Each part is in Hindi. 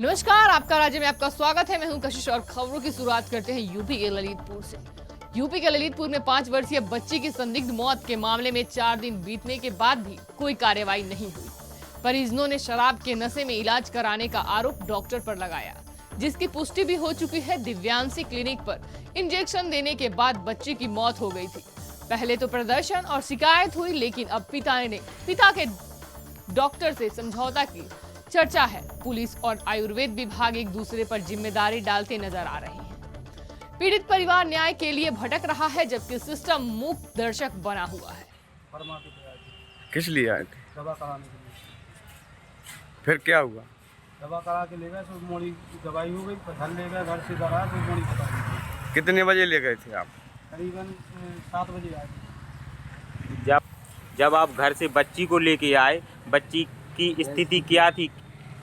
नमस्कार, आपका राज्य में आपका स्वागत है। मैं हूं कशिश और खबरों की शुरुआत करते हैं यूपी के ललितपुर से। यूपी के ललितपुर में 5 वर्षीय बच्ची की संदिग्ध मौत के मामले में 4 दिन बीतने के बाद भी कोई कार्रवाई नहीं हुई। परिजनों ने शराब के नशे में इलाज कराने का आरोप डॉक्टर पर लगाया, जिसकी पुष्टि भी हो चुकी है। दिव्यांशी क्लिनिक पर इंजेक्शन देने के बाद बच्ची की मौत हो गई थी। पहले तो प्रदर्शन और शिकायत हुई, लेकिन अब पिता के डॉक्टर से समझौता की चर्चा है। पुलिस और आयुर्वेद विभाग एक दूसरे पर जिम्मेदारी डालते नजर आ रहे हैं। पीड़ित परिवार न्याय के लिए भटक रहा है, जबकि सिस्टम मूक दर्शक बना हुआ है। किस लिए आए थे? दवा कराने के लिए। फिर क्या हुआ? दवा करा के ले गए, तो मोड़ी की दवाई हो गई, घर ले गए, घर से दवा तो मोड़ी खत्म हो गई। कितने बजे ले गए थे आप? करीबन 7 बजे आए थे। जब आप घर से बच्ची को लेके आए, बच्ची की स्थिति क्या थी?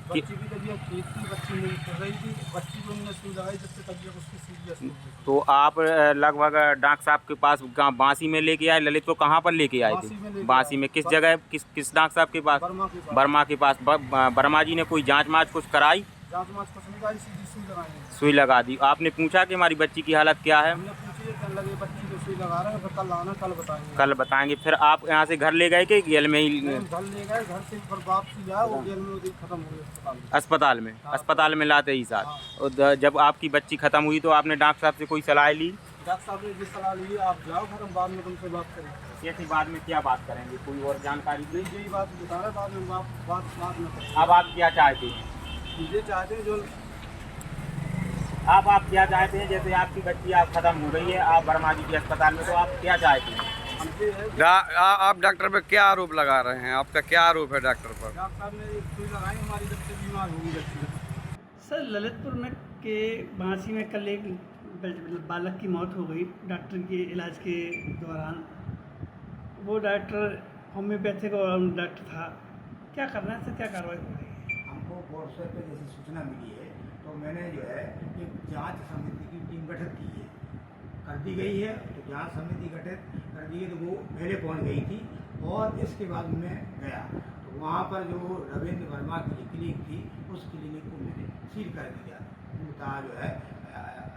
बच्ची की तबीयत ठीक थी, बच्ची नहीं कर रही थी। बच्ची को हमने सुई लगाई, जब से तबीयत उसकी सीरियस हो गई। तो आप लगभग डॉक्टर साहब के पास बांसी में लेके आए। ललित को कहाँ पर लेके आए थे? बांसी में किस जगह, किस डॉक्टर साहब के पास? बर्मा के पास। बर्मा जी ने कोई जांच माच कुछ कराई? जांच माच कुछ नहीं कराई, सीधी सुई लगाई। सुई लगा दी। आपने पूछा कि हमारी बच्ची की हालत क्या है? हमने पूछी, कहने लगे बच्ची को सुई लगा रहे हैं, कल आना, कल बताएंगे। कल बताएंगे। फिर आप यहाँ से घर ले गए कि जेल में ही? घर ले गए, घर से फिर वापसी आया, वो जेल में खत्म हो गई अस्पताल में। अस्पताल में लाते ही साथ। और जब आपकी बच्ची खत्म हुई तो आपने डॉक्टर साहब से कोई सलाह ली? डॉक्टर साहब ने जिस सलाह ली, आप जाओ घर, हम बाद में तुमसे बात करेंगे। कैसी बाद में क्या बात करेंगे? कोई और जानकारी दी? यही बात बता रहे, बाद में बात में करेंगे। अब आप क्या चाहते हैं? ये चाहते हैं जो आप क्या चाहते हैं? जैसे आपकी बच्ची आप खत्म हो गई है, आप वर्मा जी के अस्पताल में, तो आप क्या चाहते हैं? आप डॉक्टर पे क्या आरोप लगा रहे हैं? आपका क्या आरोप है डॉक्टर पर? डॉक्टर साहब ने सुई लगाई, हमारी बच्ची बीमार हो गई बच्ची। सर, ललितपुर में के बांसी में कल एक बालक की मौत हो गई डॉक्टर के इलाज के दौरान। वो डॉक्टर होम्योपैथिक और डॉक्टर था। क्या करना है सर, क्या कार्रवाई हो रही है? हमको व्हाट्सएप पे जैसी सूचना मिली है, तो मैंने जो है एक जांच समिति की टीम गठित की है, कर दी गई है। तो जांच समिति गठित कर दी है, तो वो पहले पहुंच गई थी और इसके बाद मैं गया तो वहाँ पर जो रविंद्र वर्मा की क्लिनिक थी, उस क्लिनिक को मैंने सील कर दिया, पूर्णतः जो है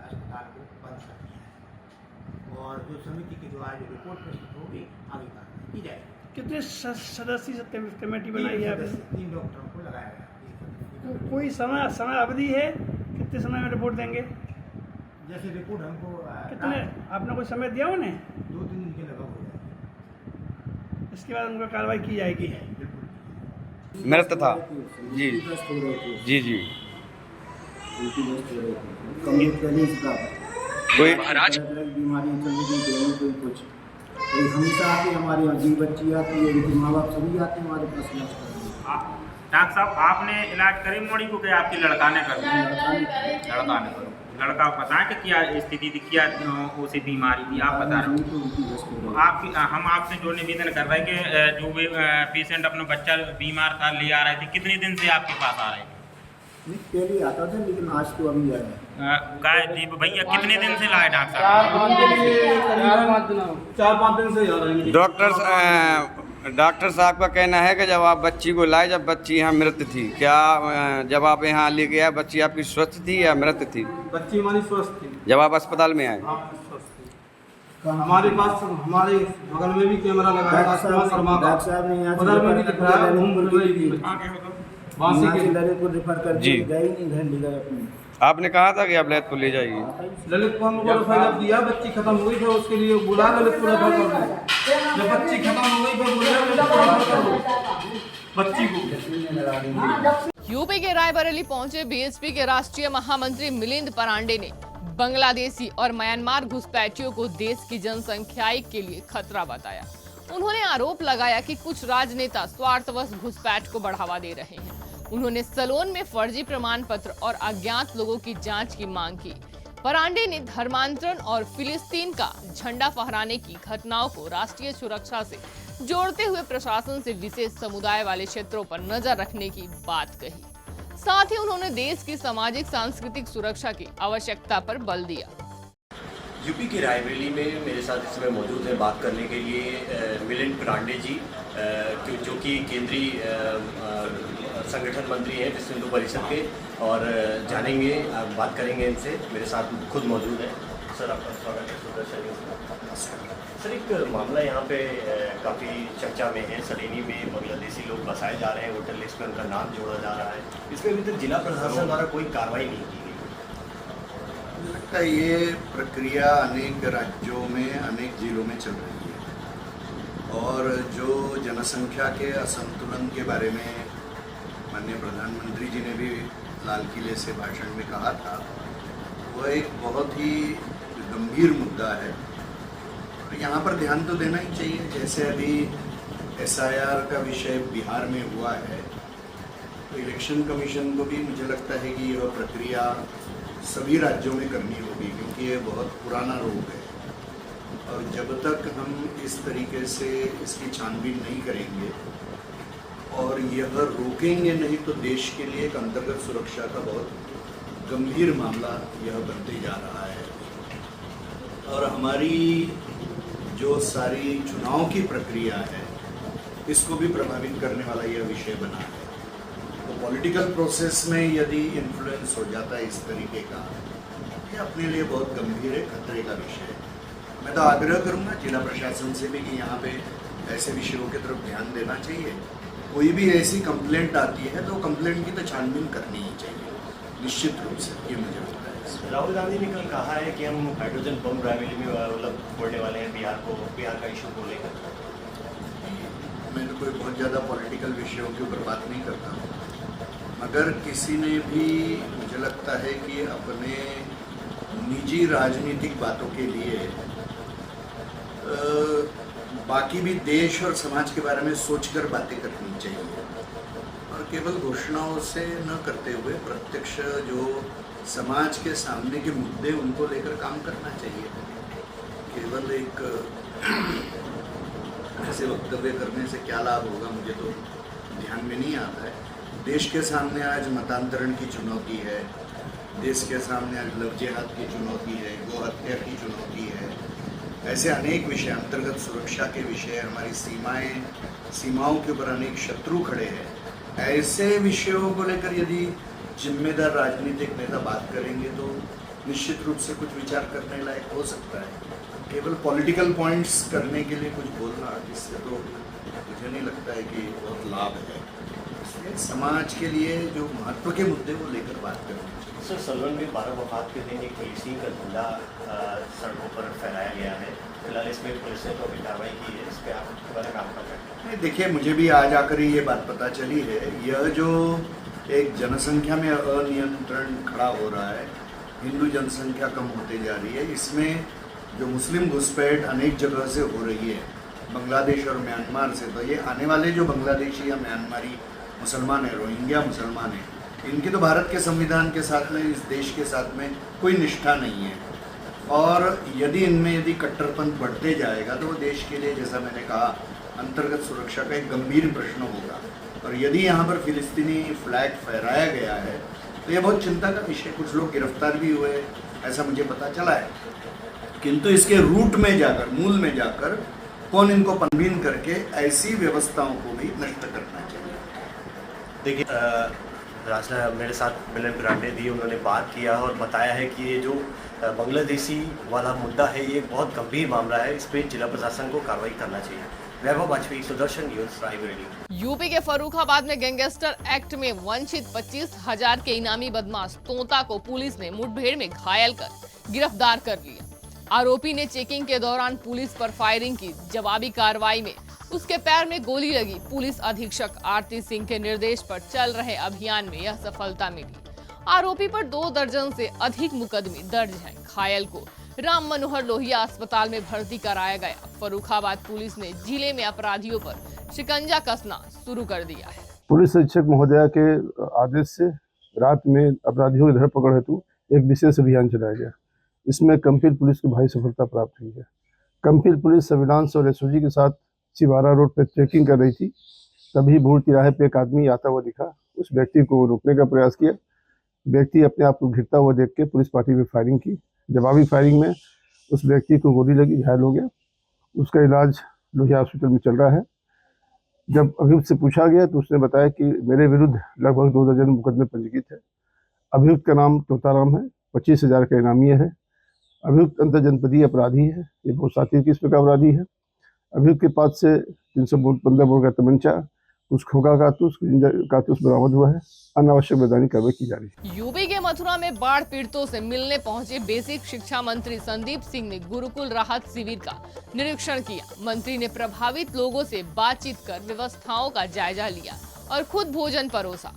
अस्पताल को बंद कर दिया है। और जो समिति के द्वारा जो रिपोर्ट प्रस्तुत होगी, आगे कार्रवाई की जाएगी। कितने सदस्य कमेटी बनाई है आपने? 3 डॉक्टरों को लगाया गया। कोई समय अवधि है? कितने समय में रिपोर्ट देंगे? जैसे रिपोर्ट हमको कितने आपने कोई समय दिया उन्हें? 2-3 दिन के लगभग हो जाएगा। इसके बाद उनका कार्रवाई की जाएगी। मृत था जी जी जी। कोई महाराज बीमारियां चल रही थी, कोई कुछ कोई हमेशा आती, हमारी अजीब बच्ची आती है, उनके माँ बाप सभी आते हैं हमारे पास इलाज करने। डॉक्टर साहब, आपने इलाज करी मोड़ी को? क्या आपके लड़का ने कर? लड़का ने करो। लड़का को पता है कि क्या स्थिति थी, क्या उसे बीमारी थी, आप बता रहे हो? हम आपसे जो निवेदन कर रहे हैं कि जो भी पेशेंट अपना बच्चा बीमार था ले आ रहे थे, कितने दिन से आपके पास आ रहे थे? नहीं, पहले आता था, लेकिन आज तो अभी आया। दीप भैया कितने दिन से लाए डॉक्टर साहब? 4-5 दिन से जा रहे हैं। डॉक्टर साहब का कहना है कि जब आप बच्ची को लाए, जब बच्ची यहाँ मृत थी, क्या जब आप यहाँ लेके आए बच्ची आपकी स्वस्थ थी या मृत थी? बच्ची हमारी स्वस्थ थी जब आप अस्पताल में आए? हाँ, स्वस्थ थी। हमारे पास हमारे बगल में भी कैमरा लगाया था, डॉक्टर साहब ने यहाँ उधर में भी दिखाया, घूम रही थी बांसी के। ललित को रेफर कर जी। गए ही नहीं, घर ले गए अपने। आपने कहा था कि आप ललितपुर ले जाइए। ललित को हम लोगों ने रेफर दिया, बच्ची खत्म हो गई, फिर उसके लिए बुला ललित को रेफर कर दो। जब बच्ची खत्म हो गई, फिर बुला ललित को रेफर कर दो बच्ची को। यूपी के रायबरेली पहुंचे बीएसपी के राष्ट्रीय महामंत्री मिलिंद परांडे ने बांग्लादेशी और म्यांमार घुसपैठियों को देश की जनसंख्या के लिए खतरा बताया। उन्होंने आरोप लगाया कि कुछ राजनेता स्वार्थवश घुसपैठ को बढ़ावा दे रहे हैं। उन्होंने सलोन में फर्जी प्रमाण पत्र और अज्ञात लोगों की जांच की मांग की। परांडे ने धर्मांतरण और फिलिस्तीन का झंडा फहराने की घटनाओं को राष्ट्रीय सुरक्षा से जोड़ते हुए प्रशासन से विशेष समुदाय वाले क्षेत्रों पर नजर रखने की बात कही। साथ ही उन्होंने देश की सामाजिक सांस्कृतिक सुरक्षा की आवश्यकता पर बल दिया। यूपी के रायबरेली में मेरे साथ इस समय मौजूद हैं बात करने के लिए मिलिंद परांडे जी, जो कि केंद्रीय संगठन मंत्री हैं विश्व हिंदू परिषद के, और जानेंगे, बात करेंगे इनसे। मेरे साथ खुद मौजूद है। सर, आपका स्वागत है सुदर्शन। सर, एक मामला यहाँ पे काफ़ी चर्चा में है। सलेनी में बांग्लादेशी लोग बसाए जा रहे हैं, वोटर लिस्ट में उनका नाम जोड़ा जा रहा है। इसमें अभी तक जिला प्रशासन द्वारा कोई कार्रवाई नहीं की गई। लगता है ये प्रक्रिया अनेक राज्यों में, अनेक जिलों में चल रही है, और जो जनसंख्या के असंतुलन के बारे में माननीय प्रधानमंत्री जी ने भी लाल किले से भाषण में कहा था, वह एक बहुत ही गंभीर मुद्दा है। यहाँ पर ध्यान तो देना ही चाहिए। जैसे अभी SIR का विषय बिहार में हुआ है, तो इलेक्शन कमीशन को भी मुझे लगता है कि यह प्रक्रिया सभी राज्यों में करनी होगी, क्योंकि ये बहुत पुराना रोग है, और जब तक हम इस तरीके से इसकी छानबीन नहीं करेंगे और यह रोकेंगे नहीं, तो देश के लिए एक अंतर्गत सुरक्षा का बहुत गंभीर मामला यह बनते जा रहा है। और हमारी जो सारी चुनाव की प्रक्रिया है, इसको भी प्रभावित करने वाला यह विषय बना है। तो पॉलिटिकल प्रोसेस में यदि इन्फ्लुएंस हो जाता है इस तरीके का, ये अपने लिए बहुत गंभीर है, खतरे का विषय है। मैं तो आग्रह करूँगा जिला प्रशासन से भी कि यहाँ पे ऐसे विषयों की तरफ ध्यान देना चाहिए। कोई भी ऐसी कंप्लेंट आती है तो कंप्लेंट की तो छानबीन करनी ही चाहिए, निश्चित रूप से, ये मुझे लगता है। राहुल गांधी ने कल कहा है कि हम हाइड्रोजन बम रायबरेली में मतलब छोड़ने वाले हैं बिहार का इशू को लेकर। मैं तो कोई बहुत ज़्यादा पॉलिटिकल विषयों के ऊपर बात नहीं करता हूँ, मगर किसी ने भी, मुझे लगता है कि अपने निजी राजनीतिक बातों के लिए बाकी भी देश और समाज के बारे में सोचकर बातें करनी चाहिए, और केवल घोषणाओं से न करते हुए प्रत्यक्ष जो समाज के सामने के मुद्दे उनको लेकर काम करना चाहिए। केवल एक ऐसे वक्तव्य करने से क्या लाभ होगा, मुझे तो ध्यान में नहीं आता है। देश के सामने आज मतांतरण की चुनौती है, देश के सामने आज लव जिहाद की चुनौती है, गो हत्या की चुनौती है, ऐसे अनेक विषय, अंतर्गत सुरक्षा के विषय, हमारी सीमाओं के ऊपर अनेक शत्रु खड़े हैं। ऐसे विषयों को लेकर यदि जिम्मेदार राजनीतिक नेता बात करेंगे तो निश्चित रूप से कुछ विचार करने लायक हो सकता है। केवल पॉलिटिकल पॉइंट्स करने के लिए कुछ बोलना, इससे तो मुझे नहीं लगता है कि बहुत लाभ है। इसलिए समाज के लिए जो महत्व के मुद्दे वो लेकर बात करनी चाहिए। सर, सलवन में 12 वफात के दिन एक पुलिसिंग का झंडा सड़कों पर फहराया गया है। फिलहाल इसमें पुलिस ने तो अभी कार्रवाई की है, इस पर आपके बारे में आपका क्या? नहीं, देखिए, मुझे भी आज आकर ही ये बात पता चली है। यह जो एक जनसंख्या में अनियंत्रण खड़ा हो रहा है, हिंदू जनसंख्या कम होते जा रही है, इसमें जो मुस्लिम घुसपैठ अनेक जगह से हो रही है, बांग्लादेश और म्यांमार से, तो ये आने वाले जो बांग्लादेशी या म्यांमारी मुसलमान हैं, रोहिंग्या मुसलमान हैं, इनकी तो भारत के संविधान के साथ में, इस देश के साथ में कोई निष्ठा नहीं है। और यदि कट्टरपंथ बढ़ते जाएगा तो वो देश के लिए, जैसा मैंने कहा, अंतर्गत सुरक्षा का एक गंभीर प्रश्न होगा। और यदि यहाँ पर फिलिस्तीनी फ्लैग फहराया गया है तो ये बहुत चिंता का विषय। कुछ लोग गिरफ्तार भी हुए, ऐसा मुझे पता चला है, किंतु इसके रूट में जाकर, मूल में जाकर कौन इनको पनबीन करके ऐसी व्यवस्थाओं को भी नष्ट करना चाहिए। देखिए, राजना मेरे साथ मिलन ब्रांडे दी, उन्होंने बात किया और बताया है कि ये जो बांग्लादेशी वाला मुद्दा है, ये बहुत गंभीर मामला है, इस पर जिला प्रशासन को कार्रवाई करना चाहिए। वैभव वाजपेयी, सुदर्शन न्यूज, रायबरेली। यूपी के फर्रुखाबाद में गैंगस्टर एक्ट में वंचित 25,000 के इनामी बदमाश तोता को पुलिस ने मुठभेड़ में घायल कर गिरफ्तार कर लिया। आरोपी ने चेकिंग के दौरान पुलिस पर फायरिंग की। जवाबी कार्रवाई में उसके पैर में गोली लगी। पुलिस अधीक्षक आरती सिंह के निर्देश पर चल रहे अभियान में यह सफलता मिली। आरोपी पर 2 दर्जन से अधिक मुकदमे दर्ज हैं। घायल को राम मनोहर लोहिया अस्पताल में भर्ती कराया गया। फर्रुखाबाद पुलिस ने जिले में अपराधियों पर शिकंजा कसना शुरू कर दिया है। पुलिस अधीक्षक महोदया के आदेश से रात में अपराधियों की धरपकड़ हेतु एक विशेष अभियान चलाया गया। इसमें कंफिल पुलिस को भारी सफलता प्राप्त हुई है। कंफिल पुलिस सर्विलांस और एसओजी के साथ चिवारा रोड पर चेकिंग कर रही थी, तभी भूड़ तिराहे पे एक आदमी आता हुआ दिखा। उस व्यक्ति को रोकने का प्रयास किया। व्यक्ति अपने आप को घिरता हुआ देख के पुलिस पार्टी में फायरिंग की। जवाबी फायरिंग में उस व्यक्ति को गोली लगी, घायल हो गया। उसका इलाज लोहिया हॉस्पिटल में चल रहा है। जब अभियुक्त से पूछा गया तो उसने बताया कि मेरे विरुद्ध लगभग 2 दर्जन मुकदमे पंजीकृत है। अभियुक्त का नाम तोताराम है, 25,000 का इनामी है। अभियुक्त अंतर्जनपदीय अपराधी है, ये बहुशातिर किस्म का अपराधी है। अभियुक्त के पास से 315 बोर का तमंचा, कुछ खोखा कारतूस बरामद हुआ है। अनावश्यक वैधानिक कार्रवाई की जा रही है। यूपी के मथुरा में बाढ़ पीड़ितों से मिलने पहुंचे बेसिक शिक्षा मंत्री संदीप सिंह ने गुरुकुल राहत शिविर का निरीक्षण किया। मंत्री ने प्रभावित लोगों से बातचीत कर व्यवस्थाओं का जायजा लिया और खुद भोजन परोसा।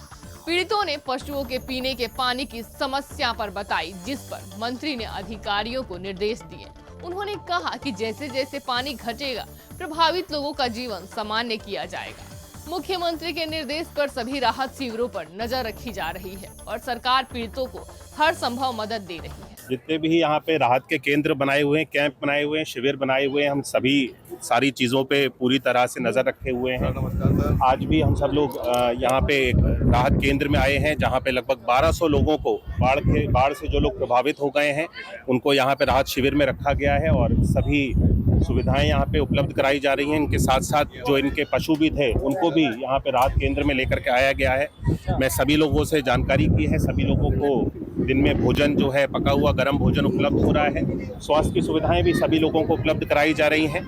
पीड़ितों ने पशुओं के पीने के पानी की समस्या पर बताई, जिस पर मंत्री ने अधिकारियों को निर्देश दिए। उन्होंने कहा कि जैसे जैसे पानी घटेगा, प्रभावित लोगों का जीवन सामान्य किया जाएगा। मुख्यमंत्री के निर्देश पर सभी राहत शिविरों पर नजर रखी जा रही है और सरकार पीड़ितों को हर संभव मदद दे रही है। जितने भी यहाँ पे राहत के केंद्र बनाए हुए हैं, कैंप बनाए हुए हैं, शिविर बनाए हुए हैं, हम सभी सारी चीज़ों पे पूरी तरह से नज़र रखे हुए हैं। आज भी हम सब लोग यहाँ पे एक राहत केंद्र में आए हैं, जहाँ पे लगभग 1200 लोगों को बाढ़ से जो लोग प्रभावित हो गए हैं उनको यहाँ पे राहत शिविर में रखा गया है और सभी सुविधाएं यहाँ पे उपलब्ध कराई जा रही हैं। इनके साथ साथ जो इनके पशु भी थे उनको भी यहाँ पे राहत केंद्र में लेकर के आया गया है। मैं सभी लोगों से जानकारी की है, सभी लोगों को दिन में भोजन जो है पका हुआ गर्म भोजन उपलब्ध हो रहा है। स्वास्थ्य की सुविधाएं भी सभी लोगों को उपलब्ध कराई जा रही हैं।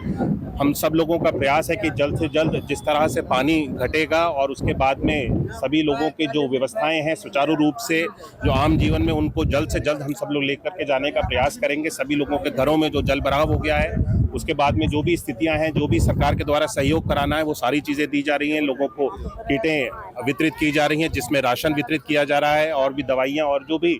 हम सब लोगों का प्रयास है कि जल्द से जल्द जिस तरह से पानी घटेगा और उसके बाद में सभी लोगों की जो व्यवस्थाएं हैं सुचारू रूप से जो आम जीवन में उनको जल्द से जल्द हम सब लोग लेकर के जाने का प्रयास करेंगे। सभी लोगों के घरों में जो जल भराव हो गया है उसके बाद में जो भी स्थितियां हैं, जो भी सरकार के द्वारा सहयोग कराना है वो सारी चीज़ें दी जा रही हैं। लोगों को किटें वितरित की जा रही हैं जिसमें राशन वितरित किया जा रहा है और भी दवाइयाँ और जो भी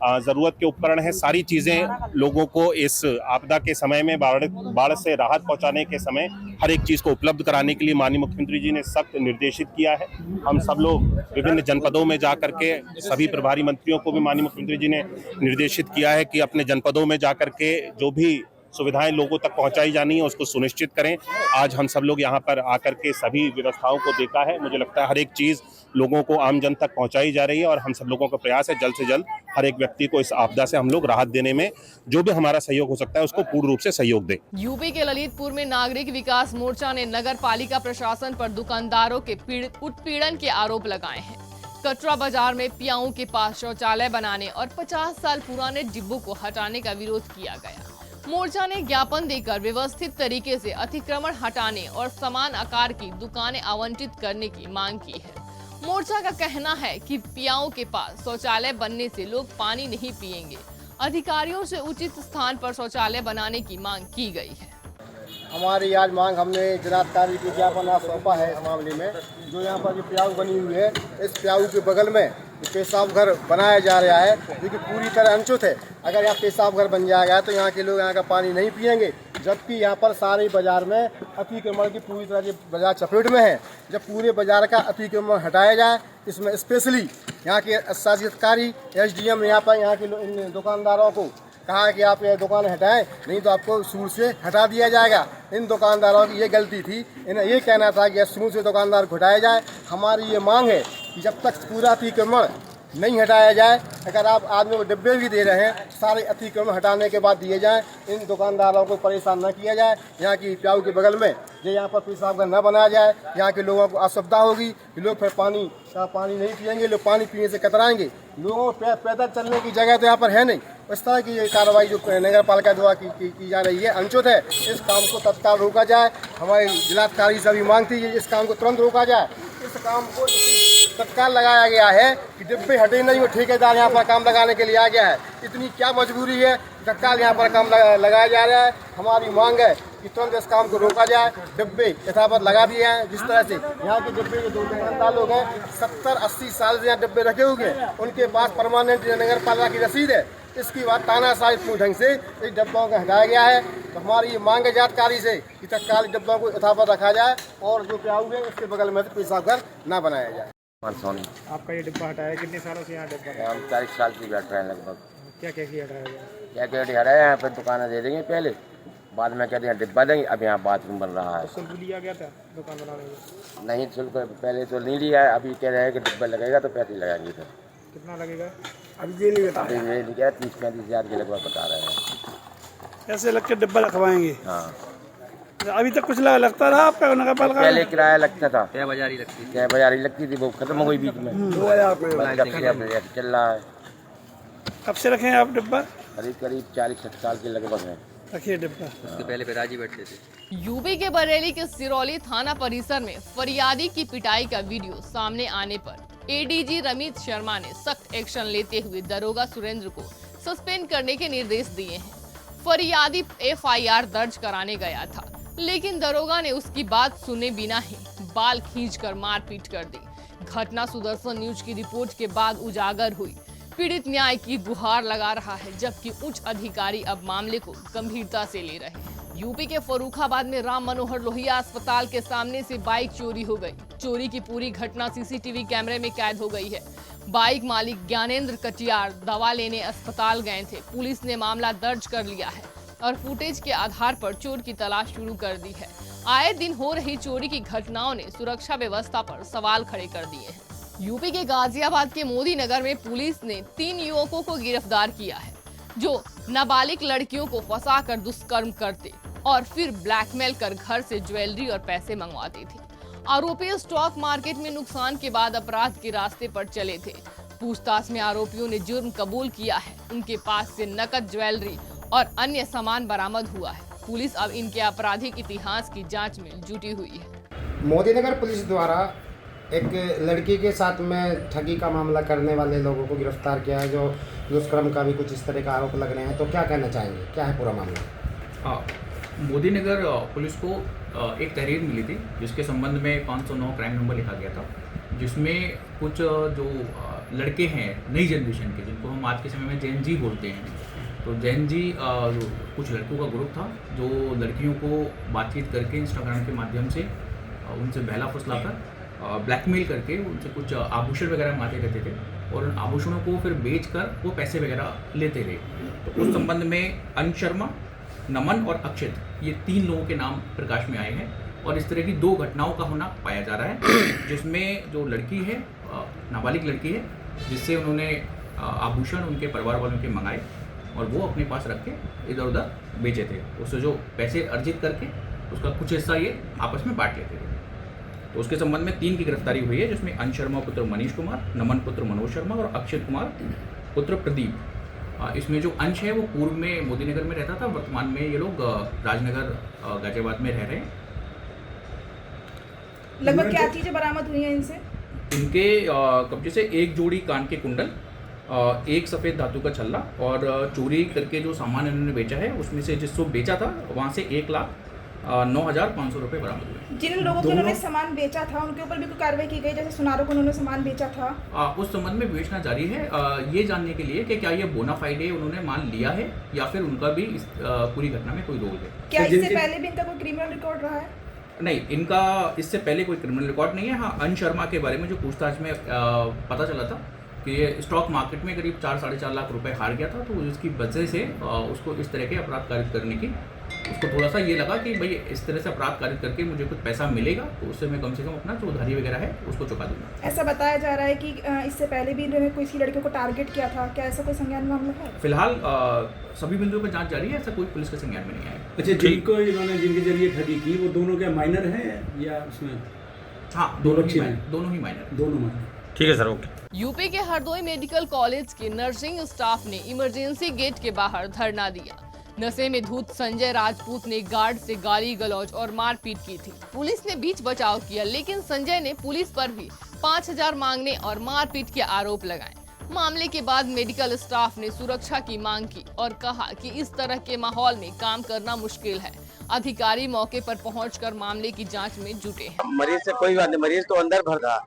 ज़रूरत के उपकरण है, सारी चीज़ें लोगों को इस आपदा के समय में बाढ़ से राहत पहुंचाने के समय हर एक चीज़ को उपलब्ध कराने के लिए माननीय मुख्यमंत्री जी ने सख्त निर्देशित किया है। हम सब लोग विभिन्न जनपदों में जा करके सभी प्रभारी मंत्रियों को भी माननीय मुख्यमंत्री जी ने निर्देशित किया है कि अपने जनपदों में जा करके जो भी सुविधाएं लोगों तक पहुंचाई जानी है उसको सुनिश्चित करें। आज हम सब लोग यहाँ पर आकर के सभी व्यवस्थाओं को देखा है। मुझे लगता है हर एक चीज़ लोगों को आम जन तक पहुंचाई जा रही है और हम सब लोगों का प्रयास है जल्द से जल्द हर एक व्यक्ति को इस आपदा से हम लोग राहत देने में जो भी हमारा सहयोग हो सकता है उसको पूर्ण रूप से सहयोग दें। यूपी के ललितपुर में नागरिक विकास मोर्चा ने नगर पालिका प्रशासन पर दुकानदारों के उत्पीड़न के आरोप लगाए हैं। कटरा बाजार में पियाऊ के पास शौचालय बनाने और 50 साल पुराने डिब्बों को हटाने का विरोध किया गया। मोर्चा ने ज्ञापन देकर व्यवस्थित तरीके से अतिक्रमण हटाने और समान आकार की दुकानें आवंटित करने की मांग की है। मोर्चा का कहना है कि पियाऊ के पास शौचालय बनने से लोग पानी नहीं पिएंगे। अधिकारियों से उचित स्थान पर शौचालय बनाने की मांग की गई है। हमारी आज मांग हमने जिलाधिकारी को ज्ञापन सौंपा है इस मामले में। जो यहाँ पर जो प्याऊ बनी हुई है, इस प्याऊ के बगल में पेशाब घर बनाया जा रहा है जो कि पूरी तरह अनछुत है। अगर यहाँ पेशाब घर बन जाएगा तो यहाँ के लोग यहाँ का पानी नहीं पिएंगे, जबकि यहाँ पर सारे बाजार में अतिक्रमण की पूरी तरह से बाजार चपेट में है। जब पूरे बाजार का अतिक्रमण हटाया जाए, इसमें स्पेशली यहाँ के शासकीय अधिकारी SDM यहाँ के इन दुकानदारों को कहा कि आप ये दुकान हटाएं, नहीं तो आपको सूर से हटा दिया जाएगा। इन दुकानदारों की ये गलती थी, इन्हें ये कहना था कि सूर से दुकानदार को हटाया जाए। हमारी ये मांग है कि जब तक पूरा अतिक्रमण नहीं हटाया जाए, अगर आप आदमी को डिब्बे भी दे रहे हैं, सारे अतिक्रमण हटाने के बाद दिए जाएं। इन दुकानदारों को परेशान न किया जाए। यहाँ की प्याऊ के बगल में जो यहाँ पर पेशाब घर न बनाया जाए, यहाँ के लोगों को असुविधा होगी। लोग फिर पानी नहीं पिएंगे, लोग पानी पीने से कतराएंगे। लोगों को पैदल चलने की जगह तो यहाँ पर है नहीं। इस तरह की ये कार्रवाई जो नगर पालिका द्वारा की जा रही है अनुचित है। इस काम को तत्काल रोका जाए। हमारे जिलाधिकारी से भी मांग थी कि इस काम को तुरंत रोका जाए। इस काम को तत्काल लगाया गया है कि डिब्बे हटे नहीं, वो ठेकेदार यहाँ पर काम लगाने के लिए आ गया है। इतनी क्या मजबूरी है, तत्काल यहाँ पर काम लगाया जा रहा है। हमारी मांग है कि तुरंत इस काम को रोका जाए। डिब्बे यथावत लगा दिए हैं। जिस तरह से यहाँ के डिब्बे जो दुकानदार लोग हैं 70-80 साल से यहाँ डिब्बे रखे हुए हैं, उनके पास परमानेंट नगर पालिका की रसीद है। इसकी बात तानाशाही पूर्ण ढंग से इस डिब्बों को हटाया गया है। तो हमारी ये मांग है जानकारी से कि तत्काल डिब्बों को यथावत रखा जाए और जो प्याऊ है उसके बगल में पेशाब घर ना बनाया जाए। आपका ये डिब्बा हटाया कितने सालों से यहाँ डिब्बा? हम 40 साल से बैठ रहे हैं लगभग। क्या हटाया गया? क्या हटाया? यहाँ पर दुकानें दे देंगे पहले, बाद में कहते हैं डिब्बा देंगे। अब यहाँ बाथरूम बन रहा है। शुल्क लिया गया था दुकान बनाने में? नहीं, शुल्क पहले तो नहीं लिया है। अभी कह रहे हैं कि डिब्बा लगेगा तो पैसे लगाएंगे। फिर कितना लगेगा? अभी ये नहीं बता रहे हैं। 30-35 हज़ार के लगभग बता रहे हैं। ऐसे लग के डिब्बा रखवाएंगे? हाँ। अभी तक कुछ लगता रहा आपका नगर पालिका? पहले किराया लगता था, क्या बाजारी लगती थी, वो खत्म हो गई बीच में। चल रहा है। कब से रखे हैं आप डिब्बा? करीब 40-60 साल के लगभग है। रखिए डिब्बा। उसके पहले पिताजी बैठते थे। यूपी के बरेली के सिरौली थाना परिसर में फरियादी की पिटाई का वीडियो सामने आने पर एडीजी रमित शर्मा ने सख्त एक्शन लेते हुए दरोगा सुरेंद्र को सस्पेंड करने के निर्देश दिए हैं। फरियादी एफआईआर दर्ज कराने गया था, लेकिन दरोगा ने उसकी बात सुने बिना ही बाल खींचकर मारपीट कर दी। घटना सुदर्शन न्यूज की रिपोर्ट के बाद उजागर हुई। पीड़ित न्याय की गुहार लगा रहा है, जबकि उच्च अधिकारी अब मामले को गंभीरता से ले रहे हैं। यूपी के फर्रुखाबाद में राम मनोहर लोहिया अस्पताल के सामने से बाइक चोरी हो गई। चोरी की पूरी घटना सीसीटीवी कैमरे में कैद हो गई है। बाइक मालिक ज्ञानेंद्र कटियार दवा लेने अस्पताल गए थे। पुलिस ने मामला दर्ज कर लिया है और फुटेज के आधार पर चोर की तलाश शुरू कर दी है। आए दिन हो रही चोरी की घटनाओं ने सुरक्षा व्यवस्था पर सवाल खड़े कर दिए हैं। यूपी के गाजियाबाद के मोदी नगर में पुलिस ने 3 युवकों को गिरफ्तार किया है, जो नाबालिग लड़कियों को फंसाकर दुष्कर्म करते और फिर ब्लैकमेल कर घर से ज्वेलरी और पैसे मंगवाते थे। आरोपी स्टॉक मार्केट में नुकसान के बाद अपराध के रास्ते पर चले थे। पूछताछ में आरोपियों ने जुर्म कबूल किया है। उनके पास से नकद, ज्वेलरी और अन्य सामान बरामद हुआ है। पुलिस अब इनके आपराधिक इतिहास की जांच में जुटी हुई है। मोदी नगर पुलिस द्वारा एक लड़की के साथ में ठगी का मामला करने वाले लोगों को गिरफ्तार किया है, जो दुष्कर्म का भी कुछ इस तरह का आरोप लग रहे हैं। तो क्या कहना चाहेंगे, क्या है पूरा मामला? मोदी नगर पुलिस को एक तहरीर मिली थी, जिसके संबंध में 509 क्राइम नंबर लिखा गया था, जिसमें कुछ जो लड़के हैं नई जनरेशन के, जिनको हम आज के समय में जेन जी बोलते हैं, तो जेन जी कुछ लड़कों का ग्रुप था जो लड़कियों को बातचीत करके इंस्टाग्राम के माध्यम से उनसे बहला फुसलाकर ब्लैकमेल करके उनसे कुछ आभूषण वगैरह मांगते रहते थे और उन आभूषणों को फिर बेचकर वो पैसे वगैरह लेते थे। तो उस संबंध में अंश शर्मा, नमन और अक्षित, ये 3 लोगों के नाम प्रकाश में आए हैं और इस तरह की 2 घटनाओं का होना पाया जा रहा है, जिसमें जो लड़की है, नाबालिग लड़की है, जिससे उन्होंने आभूषण उनके परिवार वालों के मंगाए और वो अपने पास रख के इधर उधर बेचे थे। उससे जो पैसे अर्जित करके उसका कुछ हिस्सा ये आपस में बांट लेते थे। तो उसके संबंध में 3 की गिरफ्तारी हुई है, जिसमें अंश शर्मा पुत्र मनीष कुमार, नमन पुत्र मनोज शर्मा और अक्षित कुमार पुत्र प्रदीप। इसमें जो अंश है वो पूर्व में मोदी नगर में रहता था, वर्तमान में ये लोग राजनगर गाजियाबाद में रह रहे हैं। लगभग क्या चीज़ें बरामद हुई हैं इनसे? इनके कब्जे से 1 जोड़ी कान के कुंडल, 1 सफ़ेद धातु का छल्ला और चोरी करके जो सामान इन्होंने बेचा है उसमें से जिसको बेचा था वहाँ से 1,09,500 रुपये बरामद हुए। जिन लोगों को उन्होंने सामान बेचा था उनके ऊपर भी कोई कार्रवाई की गई, जैसे सुनारों को उन्होंने सामान बेचा था? उस संबंध में विवेचना जारी है, ये जानने के लिए कि क्या ये बोनाफाइडे उन्होंने माल लिया है या फिर उनका भी इस पूरी घटना में कोई रोल है। क्या इससे पहले भी इनका कोई क्रिमिनल रिकॉर्ड रहा है? नहीं, इनका इससे पहले कोई क्रिमिनल रिकॉर्ड नहीं है। हाँ, अंश शर्मा के बारे में जो पूछताछ में पता चला था कि ये स्टॉक मार्केट में करीब 4-4.5 लाख रुपए हार गया था, तो उसकी वजह से उसको इस तरह के अपराध कारित करने की उसको थोड़ा सा ये लगा कि भाई इस तरह से अपराध कारित करके मुझे कुछ पैसा मिलेगा तो उससे मैं कम से कम अपना जो उधारी वगैरह है उसको चुका दूंगा। ऐसा बताया जा रहा है कि इससे पहले भी इन्होंने किसी लड़के को टारगेट किया था, क्या ऐसा कोई संज्ञान मामला है? फिलहाल सभी बिंदुओं पर जांच जारी है, ऐसा कोई पुलिस के संज्ञान में नहीं आया। अच्छा, जिनको इन्होंने जिनके जरिए ठगी की वो दोनों क्या माइनर हैं या उसमें? हाँ, दोनों ही माइनर। ठीक है सर, ओके। यूपी के हरदोई मेडिकल कॉलेज के नर्सिंग स्टाफ ने इमरजेंसी गेट के बाहर धरना दिया। नशे में धुत संजय राजपूत ने गार्ड से गाली गलौज और मारपीट की थी। पुलिस ने बीच बचाव किया, लेकिन संजय ने पुलिस पर भी 5,000 मांगने और मारपीट के आरोप लगाए। मामले के बाद मेडिकल स्टाफ ने सुरक्षा की मांग की और कहा कि इस तरह के माहौल में काम करना मुश्किल है। अधिकारी मौके पर पहुंचकर मामले की जांच में जुटे हैं। मरीज से कोई बात नहीं, मरीज तो अंदर भर था,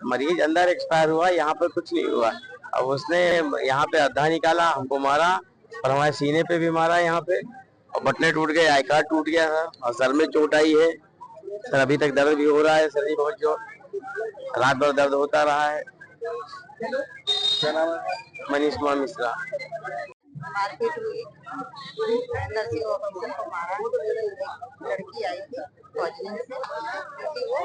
मरीज अंदर एक्सपायर हुआ, यहाँ पर कुछ नहीं हुआ। अब उसने यहाँ पे अद्धा निकाला, हमको मारा और हमारे सीने पे भी मारा यहाँ पे, और बटने टूट गए, आई कार्ड टूट गया था और सर में चोट आई है सर। अभी तक दर्द भी हो रहा है, सर जी बहुत जोर, रात भर दर्द होता रहा है। क्या नाम है? मनीष कुमार मिश्रा। मारपीट हुई, नर्सिंग ऑफिसर को मारा, लड़की आई थी फौजियों से, क्योंकि वो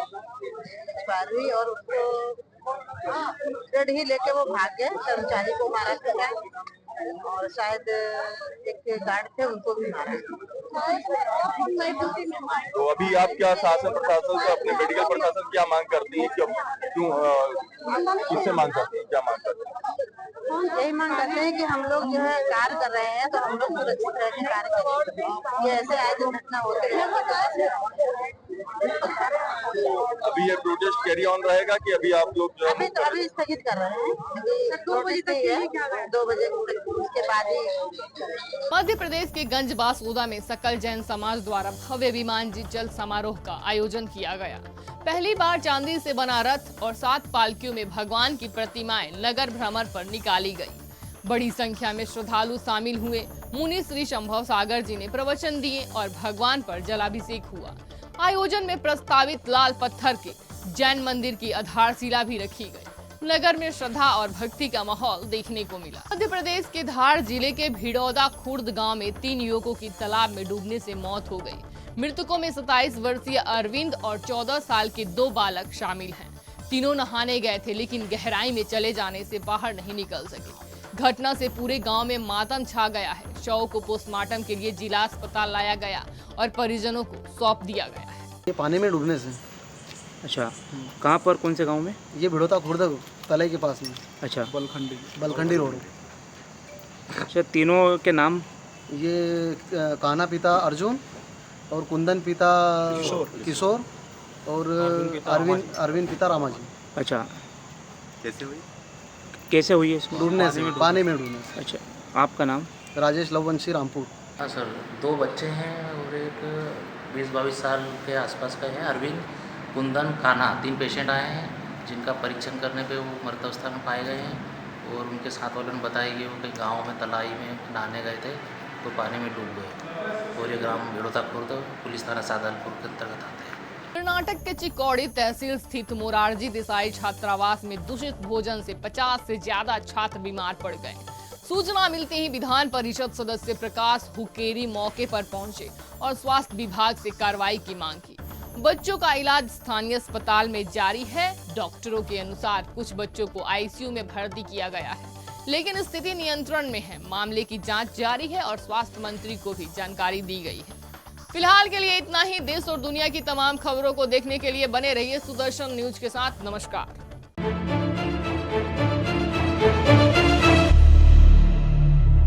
एक्सपायर हुई और उसको ब्लेड ही लेके वो भाग गए, कर्मचारी को मारा पीटा और शायद एक गार्ड थे उनको भी मारा। तो अभी आप क्या शासन प्रशासन से, अपने मेडिकल प्रशासन से क्या मांग करती हैं? क्यों किससे मांग करती हैं, क्या मांग करती हैं? यही मांग करते हैं कि हम लोग जो है कार्य कर रहे हैं तो हम लोग सुरक्षित रह के कार्य करें। ये ऐसे आए दिन घटना होती है। अभी ये प्रोटेस्ट कैरी ऑन रहेगा कि अभी आप लोग जो अभी स्थगित कर रहे हैं, 2 बजे तक है, 2 बजे उसके बाद ही। मध्य प्रदेश के गंज बासोदा में सकल जैन समाज द्वारा भव्य विमान जल समारोह का आयोजन किया गया। पहली बार चांदी से बना रथ और 7 पालकियों में भगवान की प्रतिमाएं नगर भ्रमण पर निकाली गई। बड़ी संख्या में श्रद्धालु शामिल हुए। मुनि श्री शंभव सागर जी ने प्रवचन दिए और भगवान पर जलाभिषेक हुआ। आयोजन में प्रस्तावित लाल पत्थर के जैन मंदिर की आधारशिला भी रखी गई। नगर में श्रद्धा और भक्ति का माहौल देखने को मिला। मध्य प्रदेश के धार जिले के भिड़ौदा खुर्द गांव में 3 युवकों की तालाब में डूबने से मौत हो गई। मृतकों में 27 वर्षीय अरविंद और 14 साल के 2 बालक शामिल हैं। तीनों नहाने गए थे लेकिन गहराई में चले जाने से बाहर नहीं निकल सके। घटना से पूरे गांव में मातम छा गया है। शव को पोस्टमार्टम के लिए जिला अस्पताल लाया गया और परिजनों को सौंप दिया गया है। ये पानी में डूबने से। अच्छा, कहाँ पर, कौन से गांव में? ये भिड़ौता खुर्द तलाई के पास में। अच्छा, बलखंडी रोड। अच्छा, तीनों के नाम? ये कान्हा पिता अर्जुन और कुंदन पिता किशोर और अरविंद पिता रामाजी। अच्छा, कैसे हुई है इसमें? डूबने से, पानी में डूबने से। अच्छा, आपका नाम? राजेश लववंशी रामपुर। हाँ सर, 2 बच्चे हैं और एक 20-22 साल के आसपास का है अरविंद, कुंदन, कान्हा। 3 पेशेंट आए हैं जिनका परीक्षण करने पे वो मृत अवस्था में पाए गए हैं और उनके साथ वालों ने बताया कि वो कहीं गाँव में तलाई में नहाने गए थे तो पानी में डूब गए। और ये ग्राम भिड़ौता खुर्द पुलिस थाना सादलपुर के अंतर्गत आते हैं। कर्नाटक के चिक्कोड़ी तहसील स्थित मोरारजी देसाई छात्रावास में दूषित भोजन से 50 से ज्यादा छात्र बीमार पड़ गए। सूचना मिलते ही विधान परिषद सदस्य प्रकाश हुक्केरी मौके पर पहुंचे और स्वास्थ्य विभाग से कार्रवाई की मांग की। बच्चों का इलाज स्थानीय अस्पताल में जारी है। डॉक्टरों के अनुसार कुछ बच्चों को आईसीयू में भर्ती किया गया है, लेकिन स्थिति नियंत्रण में है। मामले की जांच जारी है और स्वास्थ्य मंत्री को भी जानकारी दी गई है। फिलहाल के लिए इतना ही। देश और दुनिया की तमाम खबरों को देखने के लिए बने रहिए सुदर्शन न्यूज के साथ। नमस्कार।